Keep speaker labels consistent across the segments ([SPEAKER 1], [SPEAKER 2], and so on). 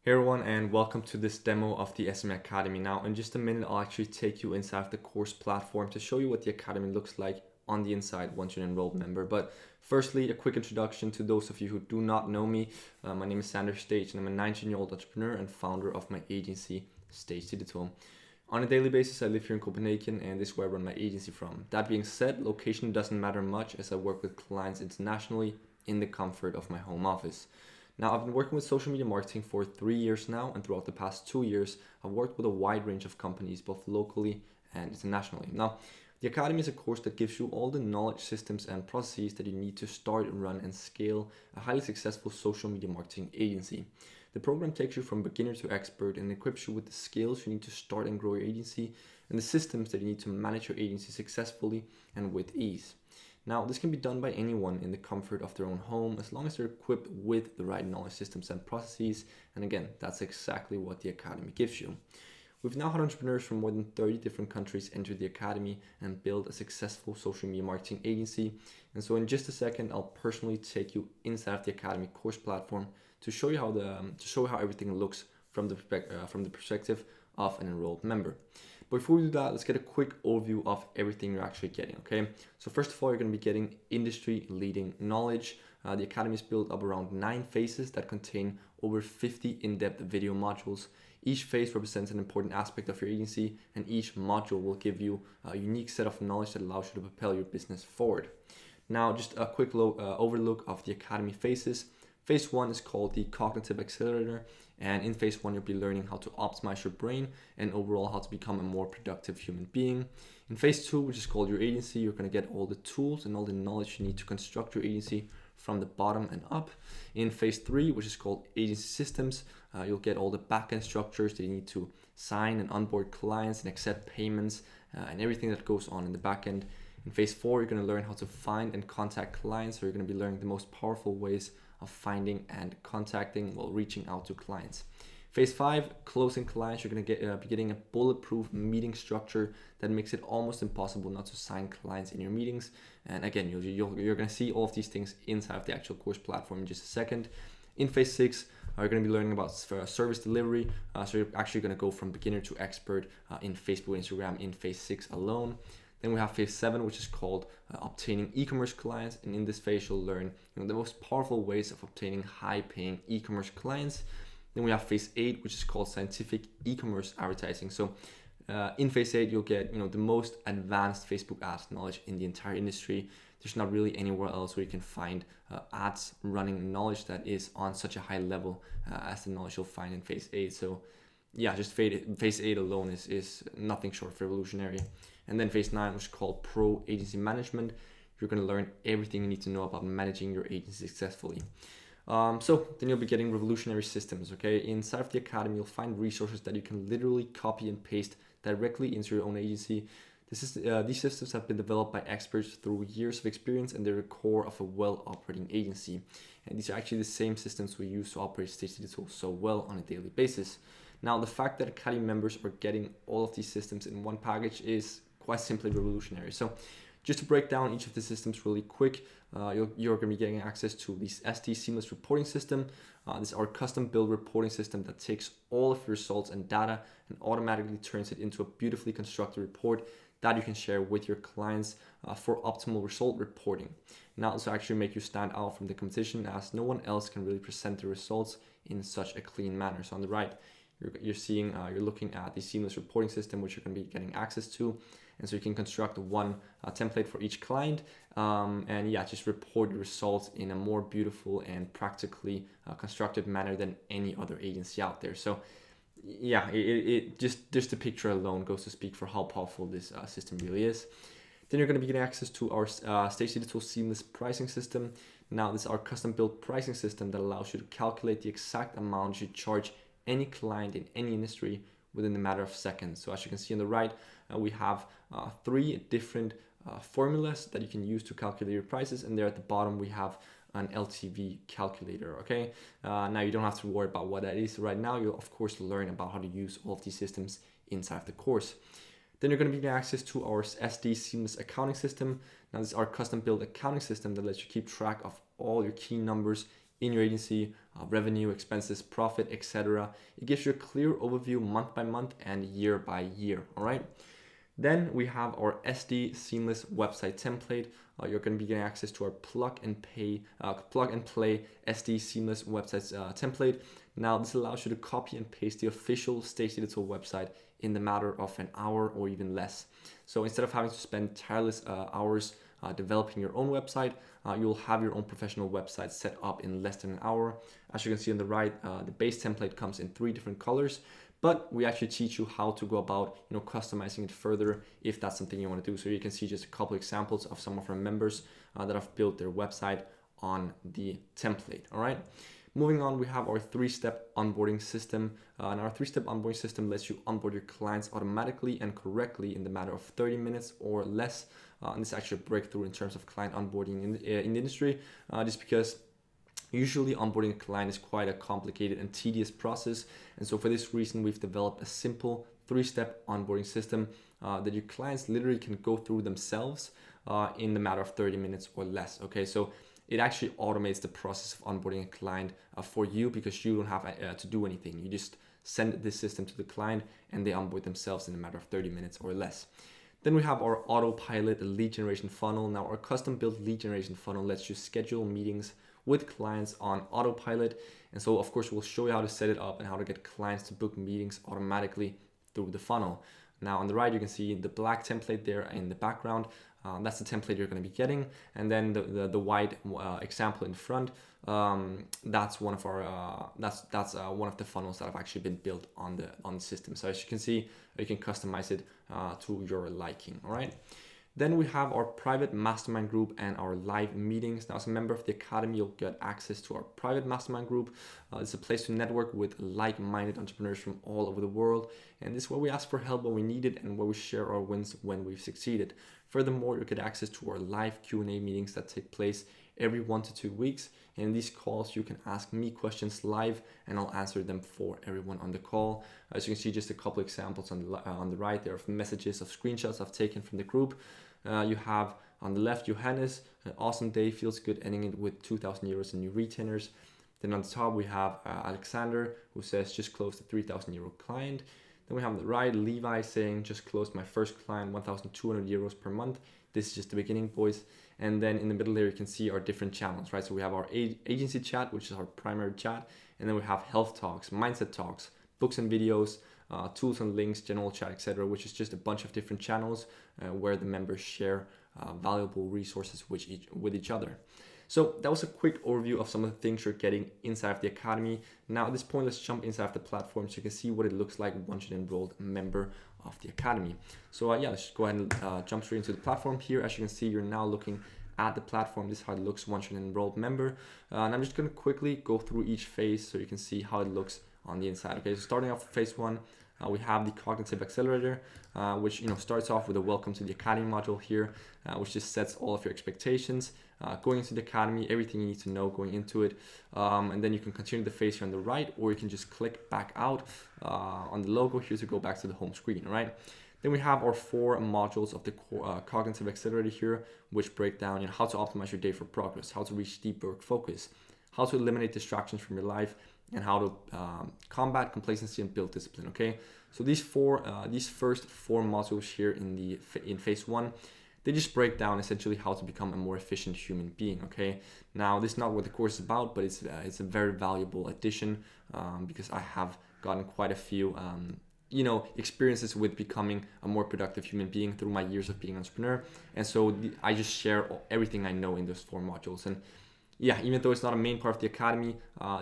[SPEAKER 1] Hey everyone, and welcome to this demo of the SMMA Academy. Now, in just a minute, I'll actually take you inside of the course platform to show you what the Academy looks like on the inside once you're an enrolled member. But firstly, a quick introduction to those of you who do not know me. My name is Sander Stage, and I'm a 19-year-old entrepreneur and founder of my agency, Stage Digital. On a daily basis, I live here in Copenhagen, and this is where I run my agency from. That being said, location doesn't matter much as I work with clients internationally in the comfort of my home office. Now, I've been working with social media marketing for 3 years now, and throughout the past 2 years, I've worked with a wide range of companies, both locally and internationally. Now, the Academy is a course that gives you all the knowledge, systems, and processes that you need to start, run, and scale a highly successful social media marketing agency. The program takes you from beginner to expert and equips you with the skills you need to start and grow your agency and the systems that you need to manage your agency successfully and with ease. Now, this can be done by anyone in the comfort of their own home as long as they're equipped with the right knowledge systems and processes. And again, that's exactly what the Academy gives you. We've now had entrepreneurs from more than 30 different countries enter the Academy and build a successful social media marketing agency. And so in just a second, I'll personally take you inside of the Academy course platform to show you how everything looks from the perspective of an enrolled member. But before we do that, let's get a quick overview of everything you're actually getting, okay? So first of all, you're going to be getting industry-leading knowledge. The Academy is built up around 9 phases that contain over 50 in-depth video modules. Each phase represents an important aspect of your agency, and each module will give you a unique set of knowledge that allows you to propel your business forward. Now, just a quick overlook of the Academy phases. Phase 1 is called the Cognitive Accelerator, and in phase 1 you'll be learning how to optimize your brain and overall how to become a more productive human being. In phase 2, which is called your agency, you're going to get all the tools and all the knowledge you need to construct your agency from the bottom and up. In phase 3, which is called agency systems, you'll get all the backend structures that you need to sign and onboard clients and accept payments and everything that goes on in the backend. In phase 4, you're going to learn how to find and contact clients, so you're going to be learning the most powerful ways of finding and contacting while reaching out to clients. Phase 5, closing clients, you're going to be getting a bulletproof meeting structure that makes it almost impossible not to sign clients in your meetings. And again, you're going to see all of these things inside of the actual course platform in just a second. In phase 6, you're going to be learning about service delivery. So you're actually going to go from beginner to expert in Facebook and Instagram in phase 6 alone. Then we have phase 7, which is called obtaining e-commerce clients. And in this phase, you'll learn the most powerful ways of obtaining high-paying e-commerce clients. Then we have phase 8, which is called scientific e-commerce advertising. So in phase 8, you'll get the most advanced Facebook ads knowledge in the entire industry. There's not really anywhere else where you can find ads running knowledge that is on such a high level as the knowledge you'll find in phase 8. So yeah, just phase 8 alone is nothing short of revolutionary. And then phase 9, which is called Pro Agency Management. You're going to learn everything you need to know about managing your agency successfully. So then you'll be getting revolutionary systems, okay? Inside of the Academy, you'll find resources that you can literally copy and paste directly into your own agency. These systems have been developed by experts through years of experience, and they're the core of a well-operating agency. And these are actually the same systems we use to operate Stage Digital so well on a daily basis. Now, the fact that Academy members are getting all of these systems in one package is quite simply revolutionary. So just to break down each of the systems really quick, you're going to be getting access to this SD seamless reporting system. This is our custom built reporting system that takes all of your results and data and automatically turns it into a beautifully constructed report that you can share with your clients for optimal result reporting. Now, this will actually make you stand out from the competition as no one else can really present the results in such a clean manner. So on the right, you're looking at the seamless reporting system, which you're going to be getting access to. And so you can construct one template for each client and just report the results in a more beautiful and practically constructed manner than any other agency out there. So yeah, it just the picture alone goes to speak for how powerful this system really is. Then you're going to be getting access to our Stage Digital seamless pricing system. Now, this is our custom built pricing system that allows you to calculate the exact amount you charge any client in any industry within a matter of seconds. So as you can see on the right, we have 3 different formulas that you can use to calculate your prices, and there at the bottom we have an LTV calculator, okay? Now you don't have to worry about what that is right now. You'll of course learn about how to use all of these systems inside of the course. Then you're going to be getting access to our SD seamless accounting system. Now this is our custom built accounting system that lets you keep track of all your key numbers in your agency, revenue, expenses, profit, etc. It gives you a clear overview month by month and year by year. All right. Then we have our SD seamless website template. You're going to be getting access to our plug and play SD seamless websites template. Now this allows you to copy and paste the official Stacey Little website in the matter of an hour or even less. So instead of having to spend tireless hours developing your own website, you'll have your own professional website set up in less than an hour. As you can see on the right, the base template comes in 3 different colors. But we actually teach you how to go about, customizing it further if that's something you want to do. So you can see just a couple examples of some of our members that have built their website on the template. All right. Moving on, we have our 3-step onboarding system. And our 3-step onboarding system lets you onboard your clients automatically and correctly in the matter of 30 minutes or less. And this is actually a breakthrough in terms of client onboarding in the industry, just because usually onboarding a client is quite a complicated and tedious process. And so for this reason, we've developed a simple 3-step onboarding system that your clients literally can go through themselves in the matter of 30 minutes or less. Okay, so it actually automates the process of onboarding a client for you, because you don't have to do anything. You just send this system to the client and they onboard themselves in a matter of 30 minutes or less. Then we have our autopilot lead generation funnel. Now our custom built lead generation funnel lets you schedule meetings with clients on autopilot. And so of course we'll show you how to set it up and how to get clients to book meetings automatically through the funnel. Now on the right, you can see the black template there in the background. That's the template you're going to be getting. And then the white example in front, that's one of our that's one of the funnels that have actually been built on the system. So as you can see, you can customize it to your liking. All right. Then we have our private mastermind group and our live meetings. Now, as a member of the Academy, you'll get access to our private mastermind group. It's a place to network with like-minded entrepreneurs from all over the world. And this is where we ask for help when we need it and where we share our wins when we've succeeded. Furthermore, you'll get access to our live Q&A meetings that take place every 1 to 2 weeks. And in these calls, you can ask me questions live and I'll answer them for everyone on the call. As you can see, just a couple examples on the right there of messages, of screenshots I've taken from the group. You have on the left, Johannes, an awesome day, feels good, ending it with 2,000 euros in new retainers. Then on the top, we have Alexander, who says, just closed a 3,000 euro client. Then we have on the right, Levi saying, just closed my first client, 1,200 euros per month. This is just the beginning, boys. And then in the middle there, you can see our different channels, right? So we have our agency chat, which is our primary chat. And then we have health talks, mindset talks, books and videos, tools and links, general chat, etc., which is just a bunch of different channels where the members share valuable resources with each other. So that was a quick overview of some of the things you're getting inside of the Academy. Now at this point, let's jump inside of the platform so you can see what it looks like once you're an enrolled member of the Academy. So let's just go ahead and jump straight into the platform here. As you can see, you're now looking at the platform. This is how it looks once you're an enrolled member. And I'm just going to quickly go through each phase so you can see how it looks on the inside. Okay, so starting off with phase 1, we have the cognitive accelerator, which starts off with a welcome to the Academy module here, which just sets all of your expectations. Going into the Academy, everything you need to know going into it, and then you can continue the phase here on the right, or you can just click back out on the logo here to go back to the home screen. All right. Then we have our 4 modules of the cognitive accelerator here, which break down how to optimize your day for progress, how to reach deep work focus, how to eliminate distractions from your life, and how to combat complacency and build discipline. Okay, so these first 4 modules here in phase 1, they just break down essentially how to become a more efficient human being. Okay, now this is not what the course is about, but it's a very valuable addition because I have gotten quite a few experiences with becoming a more productive human being through my years of being an entrepreneur, and so I just share everything I know in those 4 modules. And yeah, even though it's not a main part of the Academy,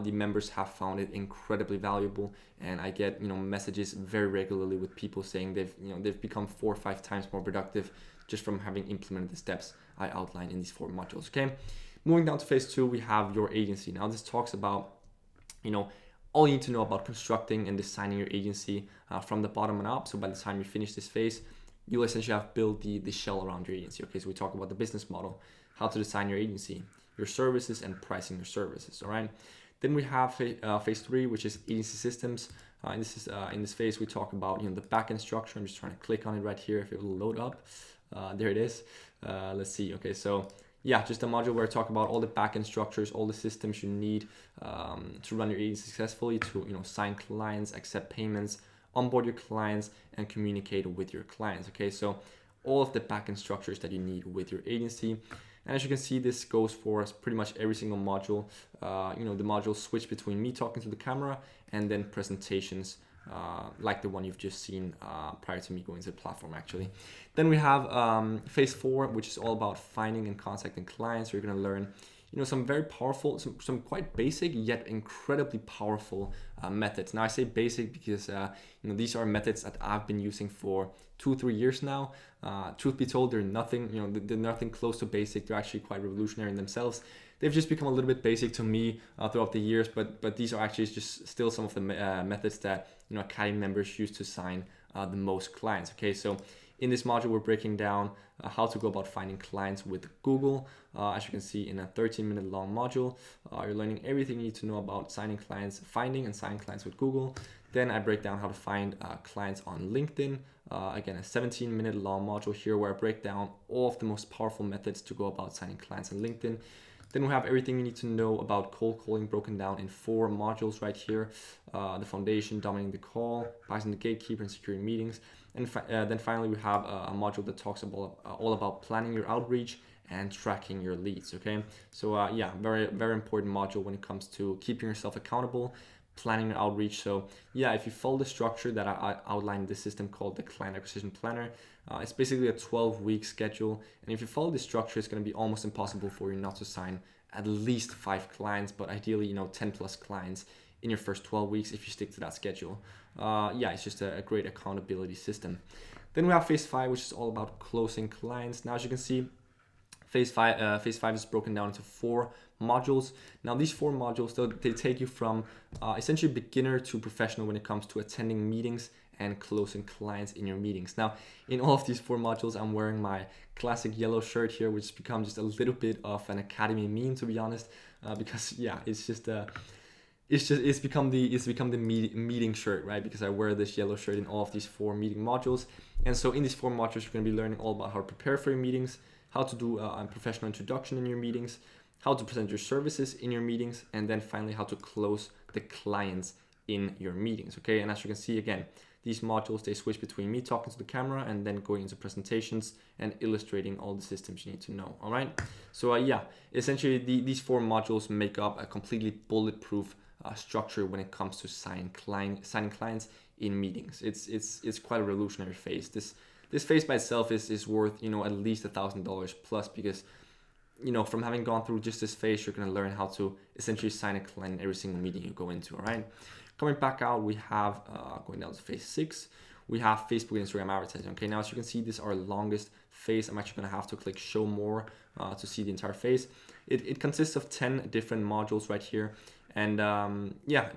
[SPEAKER 1] the members have found it incredibly valuable, and I get messages very regularly with people saying they've become 4 or 5 times more productive just from having implemented the steps I outlined in these 4 modules. Okay, moving down to phase 2, we have your agency. Now this talks about all you need to know about constructing and designing your agency from the bottom and up. So by the time you finish this phase, you'll essentially have built the shell around your agency. Okay, so we talk about the business model, how to design your agency, your services, and pricing your services. All right. Then we have phase 3, which is agency systems. In this phase, we talk about the backend structure. I'm just trying to click on it right here if it will load up. There it is. Let's see. Okay, so yeah, just a module where I talk about all the backend structures, all the systems you need to run your agency successfully, to sign clients, accept payments, onboard your clients, and communicate with your clients. Okay, so all of the backend structures that you need with your agency. And as you can see, this goes for pretty much every single module. The modules switch between me talking to the camera and then presentations like the one you've just seen prior to me going to the platform actually. Then we have phase 4, which is all about finding and contacting clients. You're going to learn some very powerful, some quite basic yet incredibly powerful methods. Now I say basic because these are methods that I've been using for 2-3 years now. Truth be told, they're nothing, they're nothing close to basic. They're actually quite revolutionary in themselves. They've just become a little bit basic to me throughout the years, but these are actually just still some of the methods that Academy members use to sign the most clients. Okay, so in this module, we're breaking down how to go about finding clients with Google. As you can see in a 13-minute long module, you're learning everything you need to know about signing clients, finding and signing clients with Google. Then I break down how to find clients on LinkedIn. Again, a 17-minute long module here where I break down all of the most powerful methods to go about signing clients on LinkedIn. Then we have everything you need to know about cold calling broken down in 4 modules right here. The foundation, dominating the call, passing the gatekeeper, and securing meetings. And then finally, we have a module that talks about all about planning your outreach and tracking your leads. Okay, so yeah, very, very important module when it comes to keeping yourself accountable, planning your outreach. So yeah, if you follow the structure that I outlined in this system called the Client Acquisition Planner, it's basically a 12-week schedule. And if you follow this structure, it's going to be almost impossible for you not to sign at least 5 clients, but ideally, 10 plus clients in your first 12 weeks if you stick to that schedule. Yeah, it's just a great accountability system. Then we have phase 5, which is all about closing clients. Now, as you can see, phase 5 is broken down into 4 modules. Now, these 4 modules, they take you from essentially beginner to professional when it comes to attending meetings and closing clients in your meetings. Now, in all of these 4 modules, I'm wearing my classic yellow shirt here, which has become just a little bit of an Academy meme, to be honest, because yeah, it's become the meeting shirt, right? Because I wear this yellow shirt in all of these 4 meeting modules. And so in these 4 modules, you're going to be learning all about how to prepare for your meetings, how to do a professional introduction in your meetings, how to present your services in your meetings, and then finally how to close the clients in your meetings. Okay, and as you can see, again, these modules, they switch between me talking to the camera and then going into presentations and illustrating all the systems you need to know. All right, so yeah, essentially these 4 modules make up a completely bulletproof structure when it comes to signing clients in meetings. It's quite a revolutionary phase. This phase by itself is worth at least $1,000 plus, because from having gone through just this phase, you're going to learn how to essentially sign a client in every single meeting you go into. All right, coming back out, we have going down to phase 6. We have Facebook and Instagram advertising. Okay, now as you can see, this is our longest phase. I'm actually going to have to click show more to see the entire phase. It consists of 10 different modules right here. And yeah,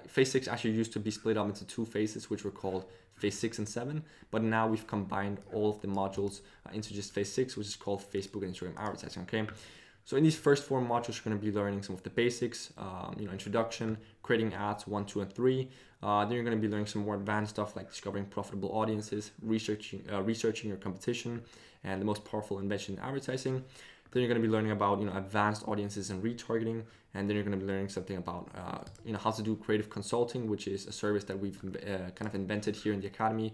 [SPEAKER 1] phase 6 actually used to be split up into 2 phases, which were called phase 6 and 7. But now we've combined all of the modules into just phase 6, which is called Facebook and Instagram advertising. Okay, so in these first 4 modules, you're going to be learning some of the basics, introduction, creating ads 1, 2, and 3. Then you're going to be learning some more advanced stuff like discovering profitable audiences, researching your competition, and the most powerful invention in advertising. Then you're going to be learning about advanced audiences and retargeting, and then you're going to be learning something about how to do creative consulting, which is a service that we've kind of invented here in the Academy.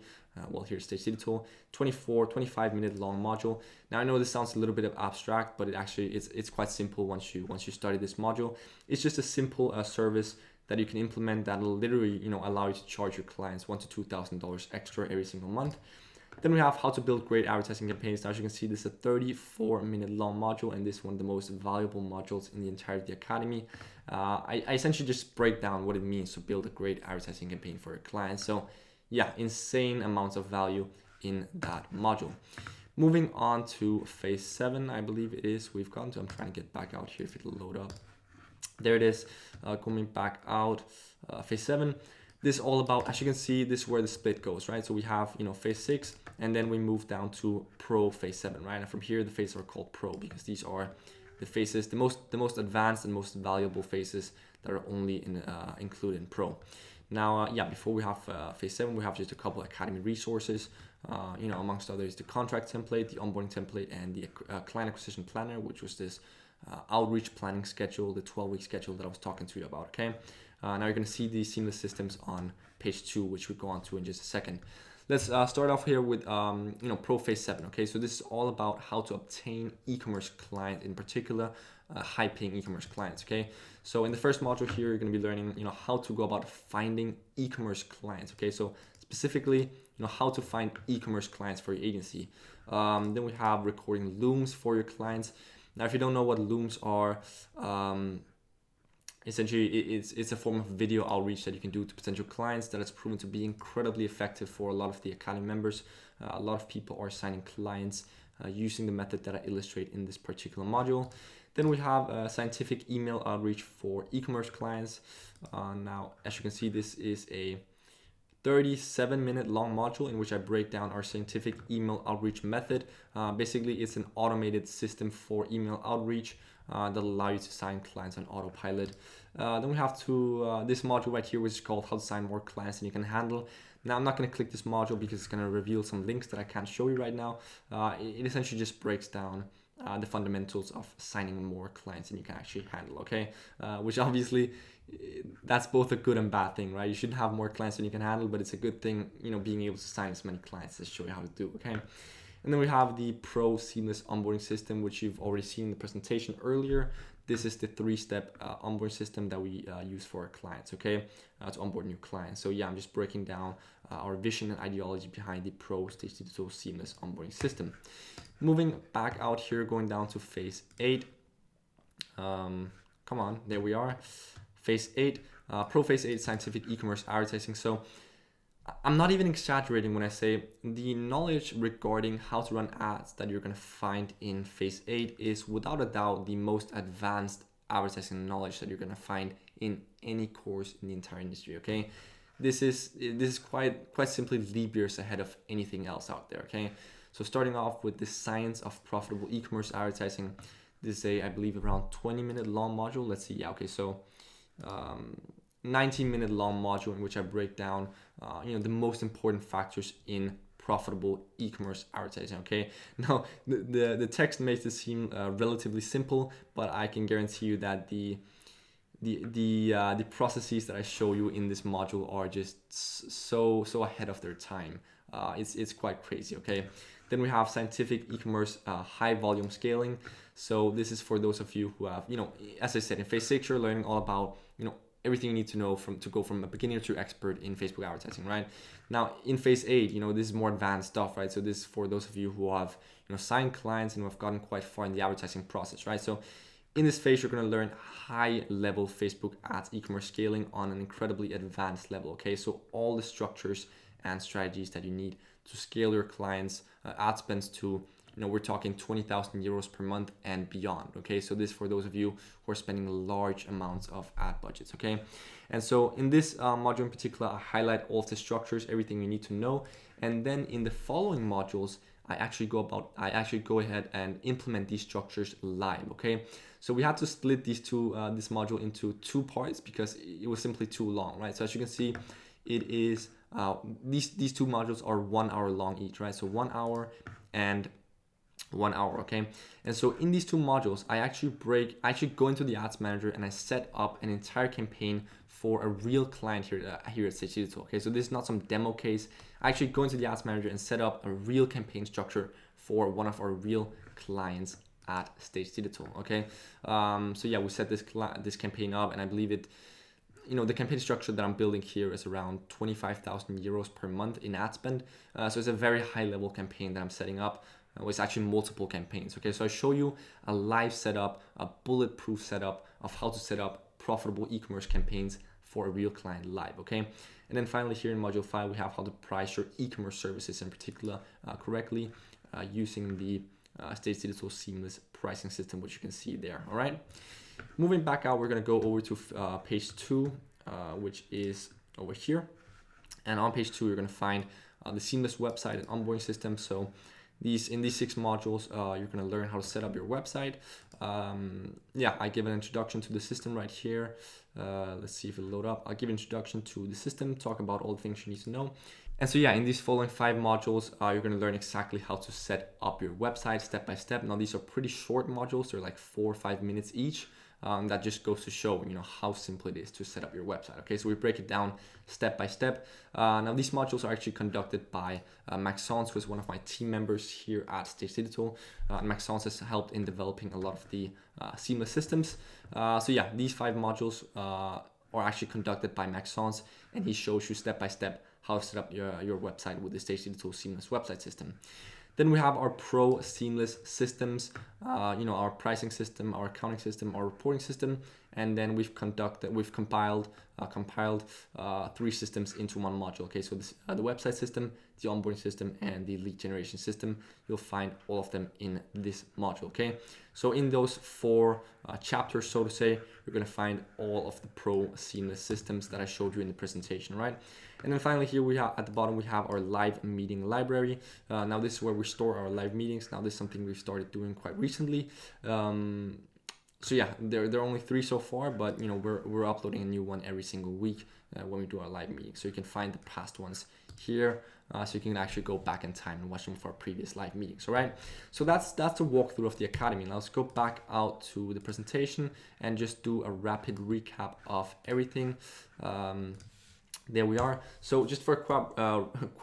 [SPEAKER 1] Here at Stage Digital, 25-minute long module. Now I know this sounds a little bit abstract, but it's quite simple once you study this module. It's just a simple service that you can implement that will literally allow you to charge your clients $1,000 to $2,000 extra every single month. Then we have how to build great advertising campaigns. Now, as you can see, this is a 34-minute long module, and this is one of the most valuable modules in the entire Academy. I essentially just break down what it means to build a great advertising campaign for your clients. So yeah, insane amounts of value in that module. Moving on to phase 7, I believe it is. We've gotten to, I'm trying to get back out here if it'll load up. There it is, coming back out, phase 7. This is all about, as you can see, this is where the split goes, right? So we have, phase 6, and then we move down to Pro phase 7, right? And from here, the phases are called Pro because these are the phases, the most advanced and most valuable phases that are only included in Pro. Now, yeah, before we have phase 7, we have just a couple Academy resources, amongst others, the contract template, the onboarding template, and the client acquisition planner, which was this outreach planning schedule, the 12-week schedule that I was talking to you about, okay? Now you're going to see these seamless systems on page 2, which we'll go on to in just a second. Let's start off here with Pro Phase 7, okay? So this is all about how to obtain e-commerce clients, in particular, high-paying e-commerce clients, okay? So in the first module here, you're going to be learning, how to go about finding e-commerce clients, okay? So specifically, how to find e-commerce clients for your agency. Then we have recording looms for your clients. Now, if you don't know what looms are, essentially it's a form of video outreach that you can do to potential clients that has proven to be incredibly effective for a lot of the Academy members. A lot of people are signing clients using the method that I illustrate in this particular module. Then we have scientific email outreach for e-commerce clients. Now, as you can see, this is a 37-minute long module in which I break down our scientific email outreach method. Basically, it's an automated system for email outreach that allow you to sign clients on autopilot. Then we have this module right here, which is called how to sign more clients than you can handle. Now, I'm not going to click this module because it's going to reveal some links that I can't show you right now. It essentially just breaks down the fundamentals of signing more clients than you can actually handle, okay? Which obviously, that's both a good and bad thing, right? You shouldn't have more clients than you can handle, but it's a good thing, being able to sign as many clients to show you how to do, okay? And then we have the Pro Seamless Onboarding System, which you've already seen in the presentation earlier. This is the 3-step onboarding system that we use for our clients, okay? To onboard new clients. So yeah, I'm just breaking down our vision and ideology behind the Pro Stage Digital Seamless Onboarding System. Moving back out here, going down to phase 8. Come on, there we are. Phase 8, Pro Phase 8 Scientific E-commerce Advertising. So I'm not even exaggerating when I say the knowledge regarding how to run ads that you're going to find in Phase 8 is without a doubt the most advanced advertising knowledge that you're going to find in any course in the entire industry, okay? This is quite simply leap years ahead of anything else out there, okay? So starting off with the science of profitable e-commerce advertising, this is I believe around 20-minute long module. Let's see, yeah, okay, so 19-minute long module in which I break down, the most important factors in profitable e-commerce advertising, okay? Now, the text makes this seem relatively simple, but I can guarantee you that the processes that I show you in this module are just so ahead of their time. It's quite crazy, okay? Then we have scientific e-commerce high volume scaling. So this is for those of you who have, as I said, in phase 6, you're learning all about, everything you need to know to go from a beginner to expert in Facebook advertising, right? Now in phase 8, this is more advanced stuff, right? So this is for those of you who have, signed clients and who have gotten quite far in the advertising process, right? So in this phase, you're going to learn high-level Facebook ads e-commerce scaling on an incredibly advanced level, okay? So all the structures and strategies that you need to scale your clients' ad spends to, we're talking 20,000 euros per month and beyond, okay? So this for those of you who are spending large amounts of ad budgets, okay? And so in this module in particular, I highlight all of the structures, everything you need to know. And then in the following modules, I actually go ahead and implement these structures live, okay? So we had to split this module into 2 parts because it was simply too long, right? So as you can see, it is, these 2 modules are 1 hour long each, right? So 1 hour and 1 hour, okay? And so in these 2 modules, I actually go into the ads manager and I set up an entire campaign for a real client here at Stage Digital, okay? So this is not some demo case. I actually go into the ads manager and set up a real campaign structure for one of our real clients at Stage Digital, okay? So yeah, we set this campaign up, and I believe it, the campaign structure that I'm building here is around 25,000 euros per month in ad spend. So it's a very high level campaign that I'm setting up. It's actually multiple campaigns, okay? So I show you a live setup, a bulletproof setup of how to set up profitable e-commerce campaigns for a real client live, okay? And then finally here in module 5, we have how to price your e-commerce services in particular correctly using the Stage Digital Seamless pricing system, which you can see there, all right? Moving back out, we're gonna go over to page 2, which is over here. And on page 2, you're gonna find the seamless website and onboarding system. So in these 6 modules, you're gonna learn how to set up your website. Yeah, I give an introduction to the system right here. Let's see if it'll load up. I'll give an introduction to the system, talk about all the things you need to know. And so yeah, in these following 5 modules, you're going to learn exactly how to set up your website step by step. Now these are pretty short modules, they're like 4 or 5 minutes each. That just goes to show, how simple it is to set up your website. Okay, so we break it down step by step. Now these modules are actually conducted by Maxence, who is one of my team members here at Stage Digital. Maxence has helped in developing a lot of the seamless systems. So yeah, these 5 modules are actually conducted by Maxence, and he shows you step by step how to set up your website with the Stage Digital seamless website system. Then we have our pro seamless systems, our pricing system, our accounting system, our reporting system, and then we've compiled 3 systems into one module. Okay, so this, the website system, the onboarding system, and the lead generation system. You'll find all of them in this module. Okay, so in those 4 chapters, so to say, you're going to find all of the pro seamless systems that I showed you in the presentation, right? And then finally here we have at the bottom we have our live meeting library. Now this is where we store our live meetings. Now this is something we've started doing quite recently. So yeah, there are only 3 so far, but we're uploading a new one every single week when we do our live meetings. So you can find the past ones here, so you can actually go back in time and watch them for our previous live meetings. All right. So that's the walkthrough of the academy. Now let's go back out to the presentation and just do a rapid recap of everything. There we are. So just for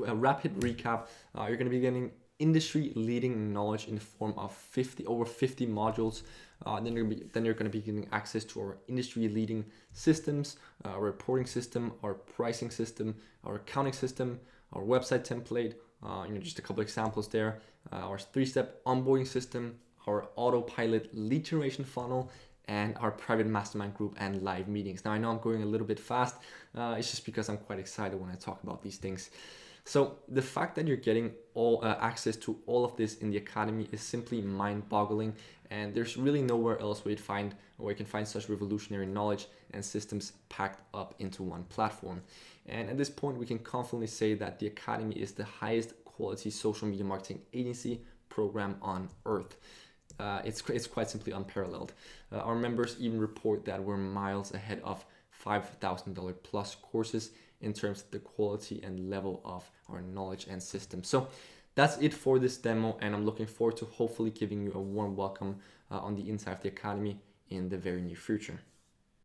[SPEAKER 1] a rapid recap, you're going to be getting industry leading knowledge in the form of over 50 modules. Then you're going to be getting access to our industry leading systems, our reporting system, our pricing system, our accounting system, our website template, just a couple examples there, our 3-step onboarding system, our autopilot lead generation funnel, and our private mastermind group and live meetings. Now I know I'm going a little bit fast. It's just because I'm quite excited when I talk about these things. So the fact that you're getting all access to all of this in the academy is simply mind-boggling, and there's really nowhere else where you can find such revolutionary knowledge and systems packed up into one platform. And at this point, we can confidently say that the academy is the highest quality social media marketing agency program on earth. It's quite simply unparalleled. Our members even report that we're miles ahead of $5,000 plus courses in terms of the quality and level of our knowledge and system. So that's it for this demo, and I'm looking forward to hopefully giving you a warm welcome on the inside of the academy in the very near future.